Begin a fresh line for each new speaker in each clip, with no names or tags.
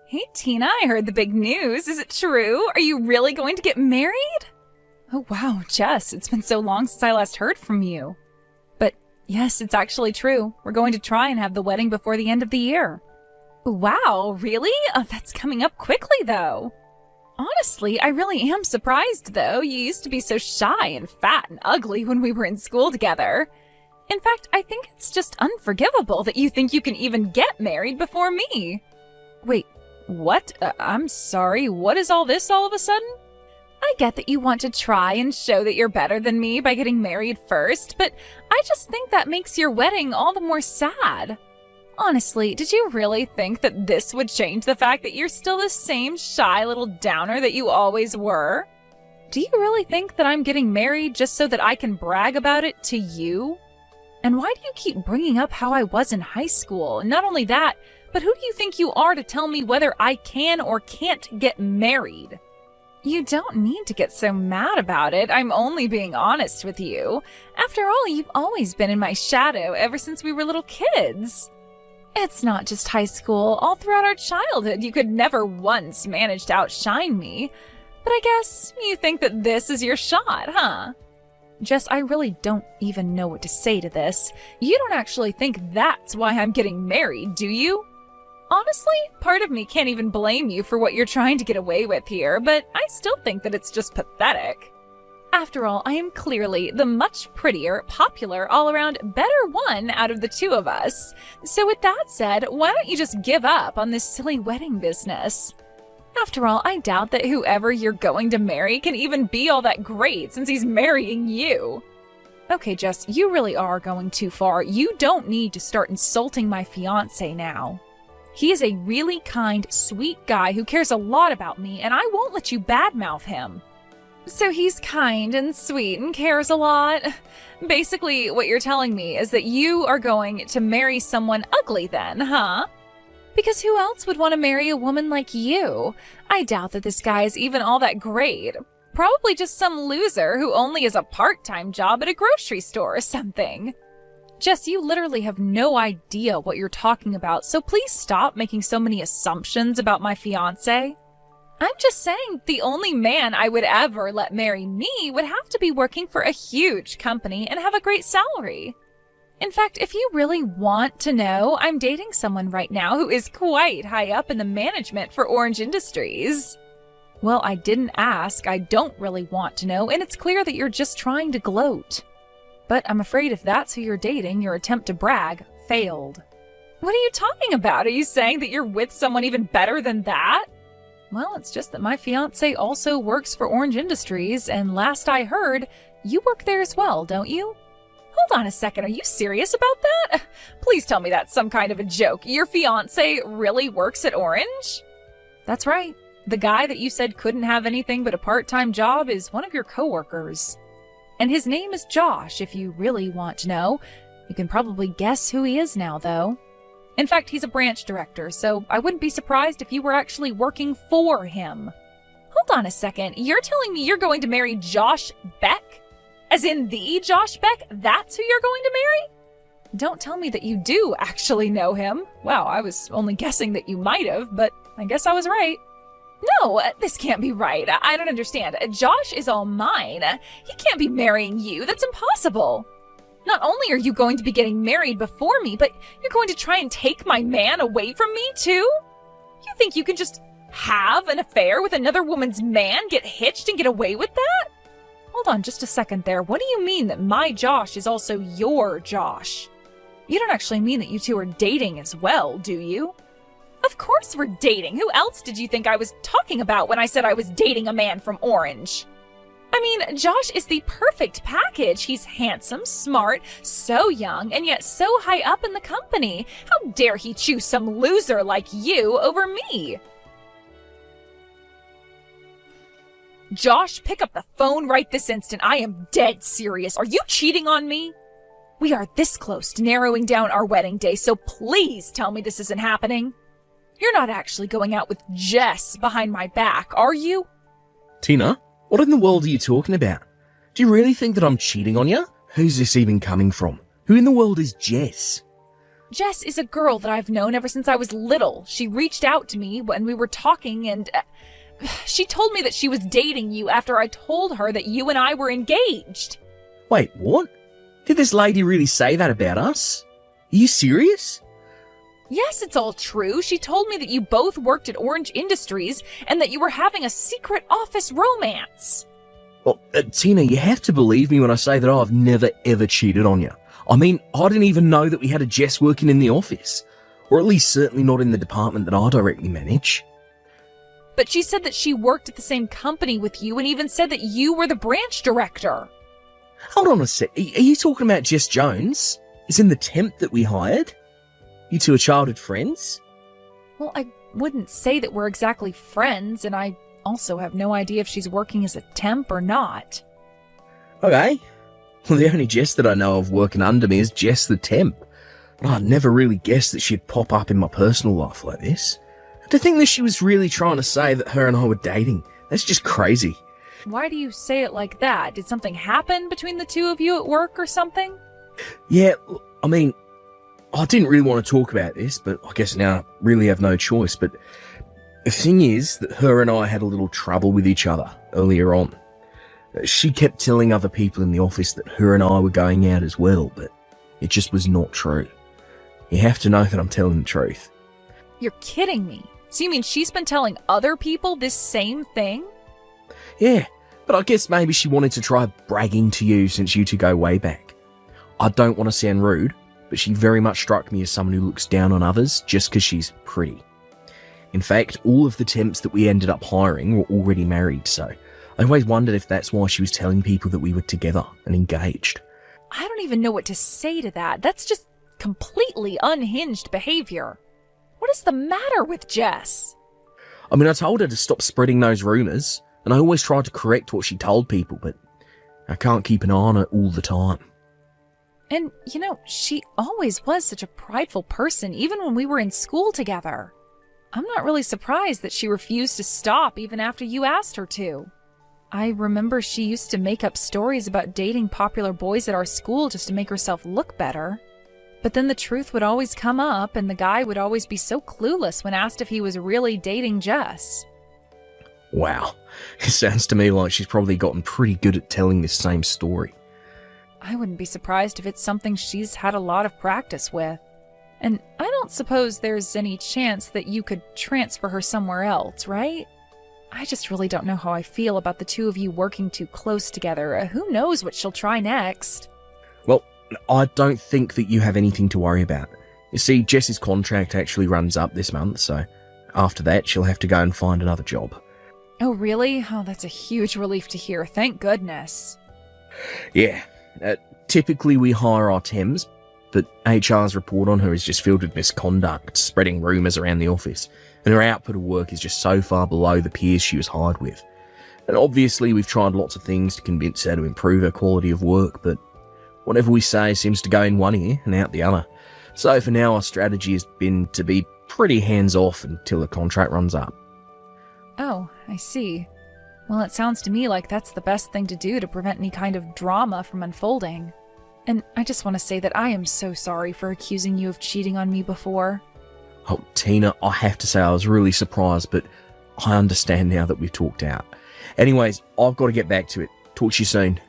Hey Tina, I heard the big news. Is it true? Are you really going to get married? Oh wow, Jess, it's been so long since I last heard from you. But yes, it's actually true. We're going to try and have the wedding before the end of the year. Wow, really? Oh, that's coming up quickly though. Honestly, I really am surprised though. You used to be so shy and fat and ugly when we were in school together. In fact, I think it's just unforgivable that you think you can even get married before me. Wait, what? I'm sorry, what is all this all of a sudden? I get that you want to try and show that you're better than me by getting married first, but I just think that makes your wedding all the more sad. Honestly, did you really think that this would change the fact that you're still the same shy little downer that you always were? Do you really think that I'm getting married just so that I can brag about it to you? And why do you keep bringing up how I was in high school? And not only that, but who do you think you are to tell me whether I can or can't get married? You don't need to get so mad about it. I'm only being honest with you. After all, you've always been in my shadow ever since we were little kids. It's not just high school. All throughout our childhood, you could never once manage to outshine me. But I guess you think that this is your shot, huh? Jess, I really don't even know what to say to this. You don't actually think that's why I'm getting married, do you? Honestly, part of me can't even blame you for what you're trying to get away with here, but I still think that it's just pathetic. After all, I am clearly the much prettier, popular, all-around better one out of the two of us. So with that said, why don't you just give up on this silly wedding business? After all, I doubt that whoever you're going to marry can even be all that great since he's marrying you. Okay, Jess, you really are going too far. You don't need to start insulting my fiancé now. He is a really kind, sweet guy who cares a lot about me, and I won't let you badmouth him. So he's kind and sweet and cares a lot. Basically, what you're telling me is that you are going to marry someone ugly then, huh? Because who else would want to marry a woman like you? I doubt that this guy is even all that great. Probably just some loser who only has a part-time job at a grocery store or something. Jess, you literally have no idea what you're talking about, so please stop making so many assumptions about my fiancé. I'm just saying the only man I would ever let marry me would have to be working for a huge company and have a great salary. In fact, if you really want to know, I'm dating someone right now who is quite high up in the management for Orange Industries. Well, I didn't ask, I don't really want to know, and it's clear that you're just trying to gloat. But I'm afraid if that's who you're dating, your attempt to brag failed. What are you talking about? Are you saying that you're with someone even better than that? Well, it's just that my fiancé also works for Orange Industries, and last I heard, you work there as well, don't you? Hold on a second, are you serious about that? Please tell me that's some kind of a joke. Your fiancé really works at Orange? That's right. The guy that you said couldn't have anything but a part-time job is one of your coworkers. And his name is Josh, if you really want to know. You can probably guess who he is now, though. In fact, he's a branch director, so I wouldn't be surprised if you were actually working for him. Hold on a second, you're telling me you're going to marry Josh Beck? As in the Josh Beck? That's who you're going to marry? Don't tell me that you do actually know him. Wow, I was only guessing that you might have, but I guess I was right. No, this can't be right. I don't understand. Josh is all mine. He can't be marrying you. That's impossible. Not only are you going to be getting married before me, but you're going to try and take my man away from me, too? You think you can just have an affair with another woman's man, get hitched, and get away with that? Hold on just a second there. What do you mean that my Josh is also your Josh? You don't actually mean that you two are dating as well, do you? Of course we're dating. Who else did you think I was talking about when I said I was dating a man from Orange? I mean, Josh is the perfect package. He's handsome, smart, so young, and yet so high up in the company. How dare he choose some loser like you over me? Josh, pick up the phone right this instant. I am dead serious. Are you cheating on me? We are this close to narrowing down our wedding day, so please tell me this isn't happening. You're not actually going out with Jess behind my back, are you?
Tina, what in the world are you talking about? Do you really think that I'm cheating on you? Who's this even coming from? Who in the world is Jess?
Jess is a girl that I've known ever since I was little. She reached out to me when we were talking and she told me that she was dating you after I told her that you and I were engaged.
Wait, what? Did this lady really say that about us? Are you serious?
Yes, it's all true. She told me that you both worked at Orange Industries and that you were having a secret office romance.
Well, Tina, you have to believe me when I say that I've never ever cheated on you. I mean, I didn't even know that we had a Jess working in the office. Or at least certainly not in the department that I directly manage.
But she said that she worked at the same company with you and even said that you were the branch director.
Hold on a sec. Are you talking about Jess Jones? Is in the temp that we hired? You two are childhood friends?
Well, I wouldn't say that we're exactly friends, and I also have no idea if she's working as a temp or not.
Okay. Well, the only Jess that I know of working under me is Jess the temp. But I'd never really guessed that she'd pop up in my personal life like this. To think that she was really trying to say that her and I were dating, that's just crazy.
Why do you say it like that? Did something happen between the two of you at work or something?
Yeah, I mean, I didn't really want to talk about this, but I guess now I really have no choice. But the thing is that her and I had a little trouble with each other earlier on. She kept telling other people in the office that her and I were going out as well, but it just was not true. You have to know that I'm telling the truth.
You're kidding me. So you mean she's been telling other people this same thing?
Yeah, but I guess maybe she wanted to try bragging to you since you two go way back. I don't want to sound rude, but she very much struck me as someone who looks down on others just because she's pretty. In fact, all of the temps that we ended up hiring were already married, so I always wondered if that's why she was telling people that we were together and engaged.
I don't even know what to say to that. That's just completely unhinged behavior. What is the matter with Jess?
I mean, I told her to stop spreading those rumours, and I always tried to correct what she told people, but I can't keep an eye on her all the time.
And, she always was such a prideful person, even when we were in school together. I'm not really surprised that she refused to stop even after you asked her to. I remember she used to make up stories about dating popular boys at our school just to make herself look better. But then the truth would always come up, and the guy would always be so clueless when asked if he was really dating Jess.
Wow, it sounds to me like she's probably gotten pretty good at telling this same story.
I wouldn't be surprised if it's something she's had a lot of practice with. And I don't suppose there's any chance that you could transfer her somewhere else, right? I just really don't know how I feel about the two of you working too close together. Who knows what she'll try next?
Well, I don't think that you have anything to worry about. You see, Jess's contract actually runs up this month, so after that she'll have to go and find another job.
Oh, really? Oh, that's a huge relief to hear. Thank goodness.
Yeah. Typically we hire our temps, but HR's report on her is just filled with misconduct, spreading rumours around the office, and her output of work is just so far below the peers she was hired with. And obviously we've tried lots of things to convince her to improve her quality of work, but whatever we say seems to go in one ear and out the other. So for now our strategy has been to be pretty hands-off until the contract runs up.
Oh, I see. Well, it sounds to me like that's the best thing to do to prevent any kind of drama from unfolding. And I just want to say that I am so sorry for accusing you of cheating on me before.
Oh, Tina, I have to say I was really surprised, but I understand now that we've talked out. Anyways, I've got to get back to it. Talk to you soon.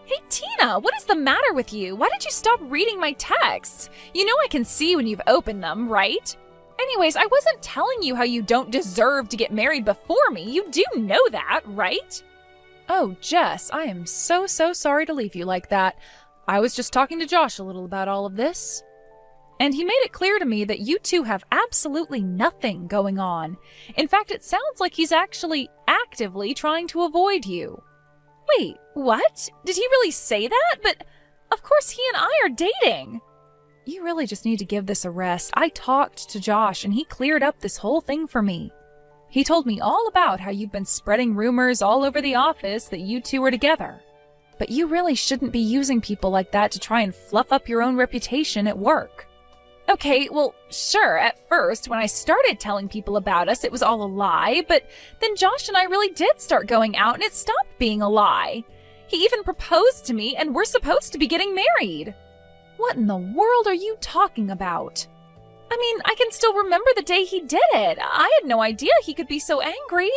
Hey, Tina, what is the matter with you? Why did you stop reading my texts? You know I can see when you've opened them, right? Anyways, I wasn't telling you how you don't deserve to get married before me. You do know that, right? Oh, Jess, I am so sorry to leave you like that. I was just talking to Josh a little about all of this. And he made it clear to me that you two have absolutely nothing going on. In fact, it sounds like he's actually actively trying to avoid you. Wait, what? Did he really say that? But of course he and I are dating. You really just need to give this a rest. I talked to Josh and he cleared up this whole thing for me. He told me all about how you've been spreading rumors all over the office that you two were together. But you really shouldn't be using people like that to try and fluff up your own reputation at work. Okay, well, sure, at first, when I started telling people about us, it was all a lie, but then Josh and I really did start going out and it stopped being a lie. He even proposed to me, and we're supposed to be getting married. What in the world are you talking about? I mean, I can still remember the day he did it. I had no idea he could be so angry.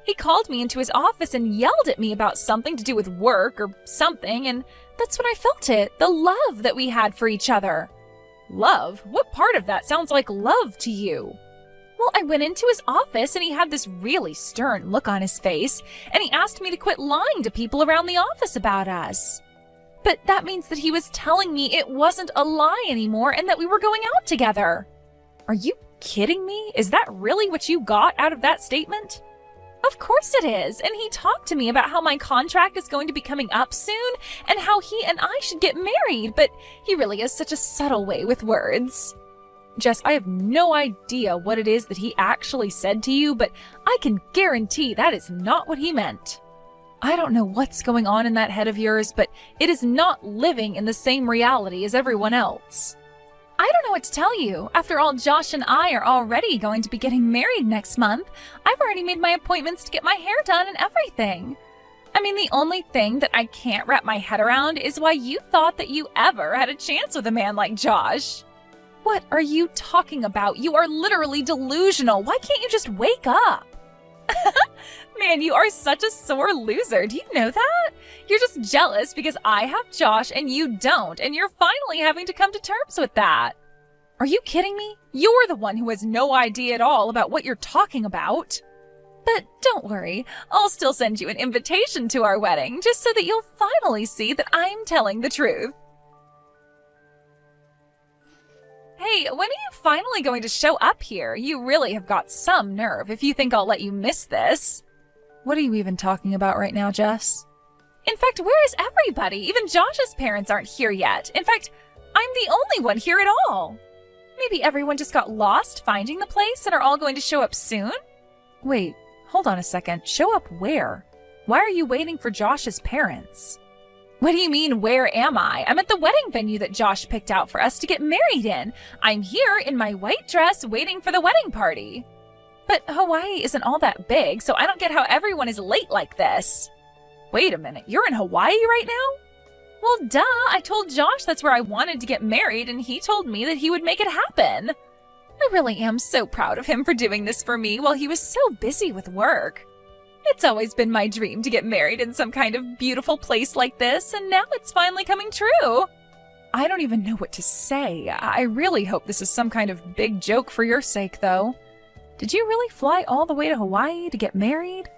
He called me into his office and yelled at me about something to do with work or something, and that's when I felt it, the love that we had for each other. Love? What part of that sounds like love to you? Well, I went into his office and he had this really stern look on his face, and he asked me to quit lying to people around the office about us. But that means that he was telling me it wasn't a lie anymore and that we were going out together. Are you kidding me? Is that really what you got out of that statement? Of course it is, and he talked to me about how my contract is going to be coming up soon and how he and I should get married, but he really has such a subtle way with words. Jess, I have no idea what it is that he actually said to you, but I can guarantee that is not what he meant. I don't know what's going on in that head of yours, but it is not living in the same reality as everyone else. I don't know what to tell you. After all, Josh and I are already going to be getting married next month. I've already made my appointments to get my hair done and everything. I mean, the only thing that I can't wrap my head around is why you thought that you ever had a chance with a man like Josh. What are you talking about? You are literally delusional. Why can't you just wake up? Man, you are such a sore loser. Do you know that? You're just jealous because I have Josh and you don't, and you're finally having to come to terms with that. Are you kidding me? You're the one who has no idea at all about what you're talking about. But don't worry, I'll still send you an invitation to our wedding, just so that you'll finally see that I'm telling the truth. Hey, when are you finally going to show up here? You really have got some nerve if you think I'll let you miss this. What are you even talking about right now, Jess? In fact, where is everybody? Even Josh's parents aren't here yet. In fact, I'm the only one here at all. Maybe everyone just got lost finding the place and are all going to show up soon? Wait, hold on a second. Show up where? Why are you waiting for Josh's parents? What do you mean, where am I? I'm at the wedding venue that Josh picked out for us to get married in. I'm here in my white dress waiting for the wedding party. But Hawaii isn't all that big, so I don't get how everyone is late like this. Wait a minute, you're in Hawaii right now? Well, duh, I told Josh that's where I wanted to get married, and he told me that he would make it happen. I really am so proud of him for doing this for me while he was so busy with work. It's always been my dream to get married in some kind of beautiful place like this, and now it's finally coming true. I don't even know what to say. I really hope this is some kind of big joke for your sake, though. Did you really fly all the way to Hawaii to get married?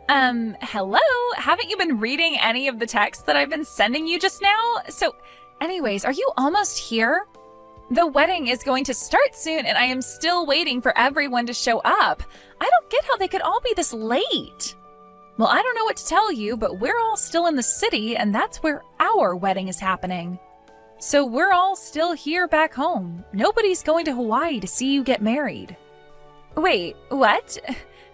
Hello? Haven't you been reading any of the texts that I've been sending you just now? So, anyways, are you almost here? The wedding is going to start soon, and I am still waiting for everyone to show up. I don't get how they could all be this late. Well, I don't know what to tell you, but we're all still in the city, and that's where our wedding is happening. So we're all still here back home. Nobody's going to Hawaii to see you get married. Wait, what?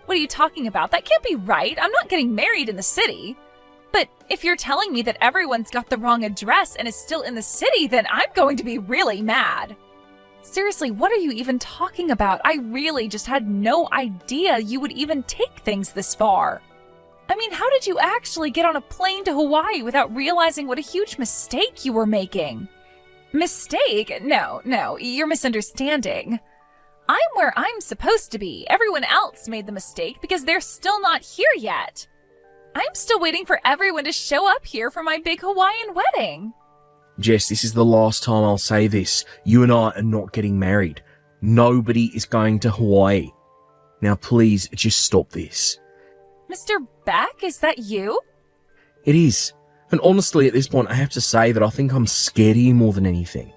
What are you talking about? That can't be right. I'm not getting married in the city. But if you're telling me that everyone's got the wrong address and is still in the city, then I'm going to be really mad. Seriously, what are you even talking about? I really just had no idea you would even take things this far. I mean, how did you actually get on a plane to Hawaii without realizing what a huge mistake you were making? Mistake? No, you're misunderstanding. I'm where I'm supposed to be. Everyone else made the mistake because they're still not here yet. I'm still waiting for everyone to show up here for my big Hawaiian wedding.
Jess, this is the last time I'll say this. You and I are not getting married. Nobody is going to Hawaii. Now please, just stop this.
Mr. Beck, is that you?
It is. And honestly, at this point, I have to say that I think I'm scared of you more than anything.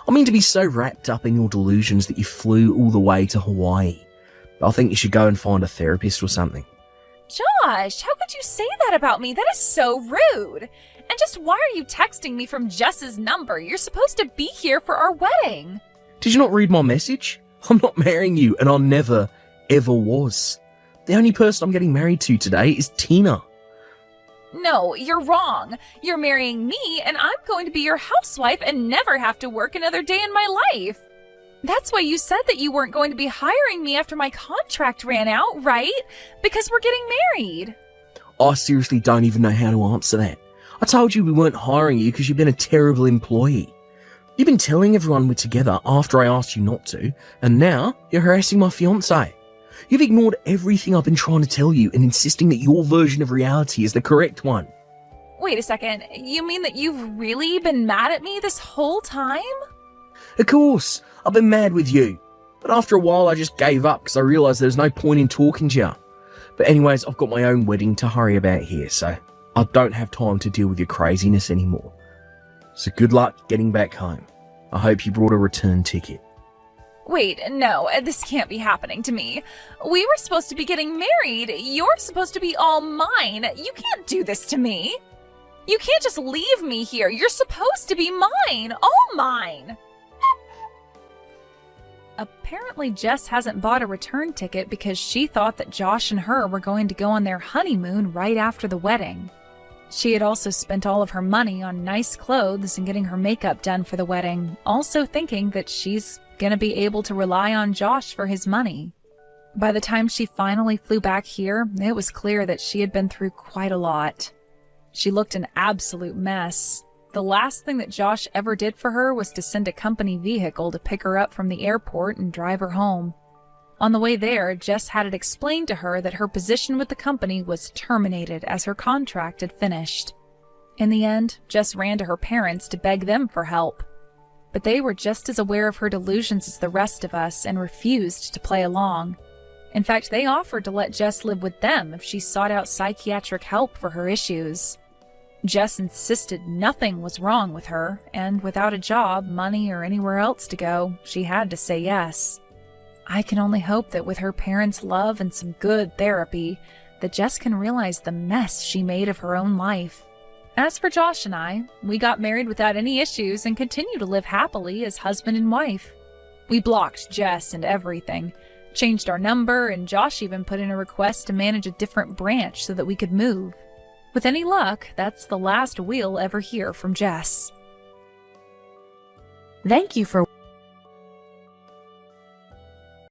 I mean, to be so wrapped up in your delusions that you flew all the way to Hawaii. I think you should go and find a therapist or something.
Josh, how could you say that about me? That is so rude. And just why are you texting me from Jess's number? You're supposed to be here for our wedding.
Did you not read my message? I'm not marrying you, and I never, ever was. The only person I'm getting married to today is Tina.
No, you're wrong. You're marrying me, and I'm going to be your housewife and never have to work another day in my life. That's why you said that you weren't going to be hiring me after my contract ran out, right? Because we're getting married.
I seriously don't even know how to answer that. I told you we weren't hiring you because you've been a terrible employee. You've been telling everyone we're together after I asked you not to, and now you're harassing my fiancé. You've ignored everything I've been trying to tell you and insisting that your version of reality is the correct one.
Wait a second, you mean that you've really been mad at me this whole time?
Of course, I've been mad with you. But after a while I just gave up because I realised there's no point in talking to you. But anyways, I've got my own wedding to hurry about here, so I don't have time to deal with your craziness anymore. So good luck getting back home. I hope you brought a return ticket.
Wait, no, this can't be happening to me. We were supposed to be getting married. You're supposed to be all mine. You can't do this to me. You can't just leave me here. You're supposed to be mine, all mine. Apparently, Jess hasn't bought a return ticket because she thought that Josh and her were going to go on their honeymoon right after the wedding. She had also spent all of her money on nice clothes and getting her makeup done for the wedding, also thinking that she's gonna be able to rely on Josh for his money. By the time she finally flew back here, it was clear that she had been through quite a lot. She looked an absolute mess. The last thing that Josh ever did for her was to send a company vehicle to pick her up from the airport and drive her home. On the way there, Jess had it explained to her that her position with the company was terminated as her contract had finished. In the end, Jess ran to her parents to beg them for help. But they were just as aware of her delusions as the rest of us and refused to play along. In fact, they offered to let Jess live with them if she sought out psychiatric help for her issues. Jess insisted nothing was wrong with her, and without a job, money, or anywhere else to go, she had to say yes. I can only hope that with her parents' love and some good therapy, that Jess can realize the mess she made of her own life. As for Josh and I, we got married without any issues and continue to live happily as husband and wife. We blocked Jess and everything, changed our number, and Josh even put in a request to manage a different branch so that we could move. With any luck, that's the last we'll ever hear from Jess.
Thank you for